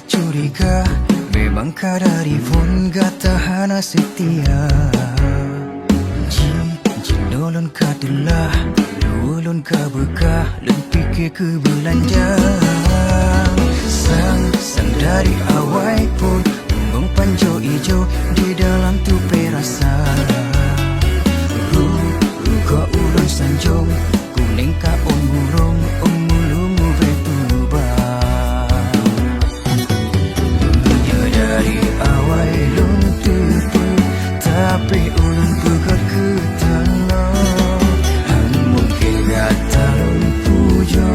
curiga, memang kadari pun gata hana setia. Jinolon kadelah, dulun ka bekah, lun fikir ke belanja. Sang dari awal pun bumbung panjo ijo di dalam tupai rasa. Ruga ulun sanjung, kuning ka omurung, omulumu betuba. Dari awal lun tipu, tapi ulun pegat ke tanah. Mungkin gata lun pujo,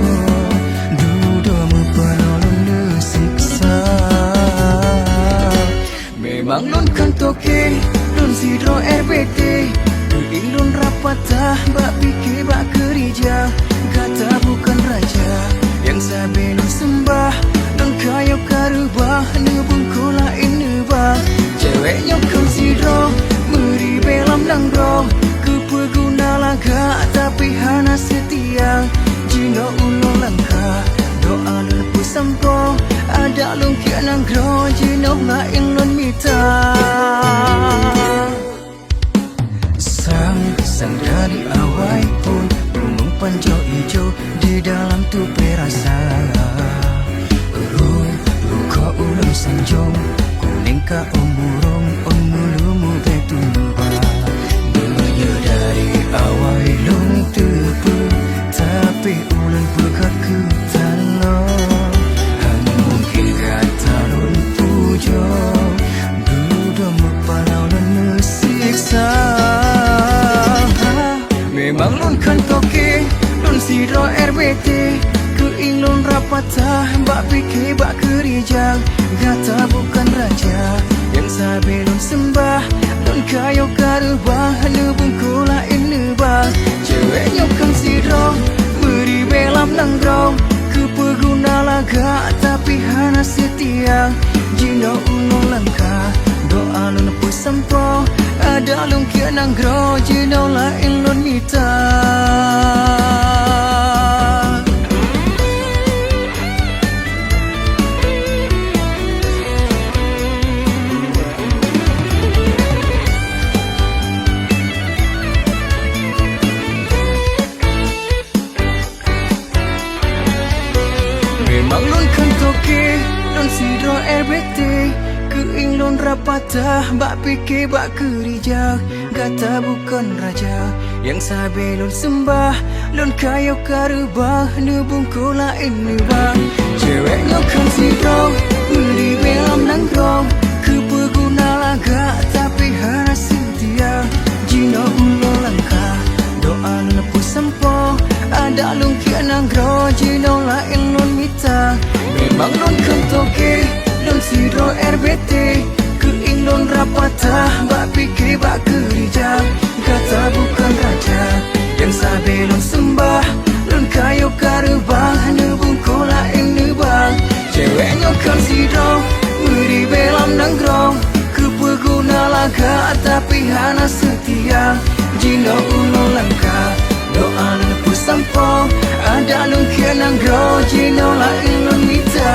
duda mepanolong desiksa. Memang lun kan toke, lun sidro RBT. Ilun rapatah, bak fikir bak kerja. Gata bukan raja, yang sabi lun sembah. Lun kayo karubah, nebung kola inubah. Ceweknya kau sidro, meri belam nang bro. Kepeguna langkah, tapi hana setia. Jino ulo langkah, doa lun pusampo. Ada lun kia nang gro, jino lain lun mita. Sang dari awal pun bumbung panjo ijo di dalam tupai rasa. Ruka ulun sanjung, kuning ka omurung, omulumu betuba. Benya dari awal lun tepu, tapi ulun pegat ke tanah. Mungkin kata lun pujo, duda mepalau lun mesiksa. Memang lun kan toke, lun sidro RBT. Keing lun rapatah, bak fikir bak kerja. Gata bukan raja, yang sabi lun sembah. Lun kayo karubah, nebung kola inubah. Ceweknya kang sidro, beri belam nang grow. Kepeguna laga, tapi hana setia. Jino ulo langkah, doa lun pusampo. Ada lun kia nang grow, jino lain lun mita. Memang lun kan toke, lun sidro RBT. Keing lun rapatah, bak fikir bak kerja. Gata bukan raja, yang sabi lun sembah. Lun kayo karubah, nebung kola inubah. Ceweknya kan sidro, beri belam nang grong. Kepeguna laga, tapi hana setia. Jino ulo langkah, doa lun pusampo. Ada lun kia nang gro, jino lain lun mita. Memang lun kan toke, lun sidro RBT. Keing lun rapatah, bak fikir bak kerja. Gata bukan raja, yang sabi lun sembah. Lun kayo karubah, nebung kola inubah. Ceweknya kan sidro, beri belam nang gro. Kepeguna laga, tapi hana setia. Jino ulo langkah, doa lun pusampo. Ada lun kia nang gro, jino lain lun mita.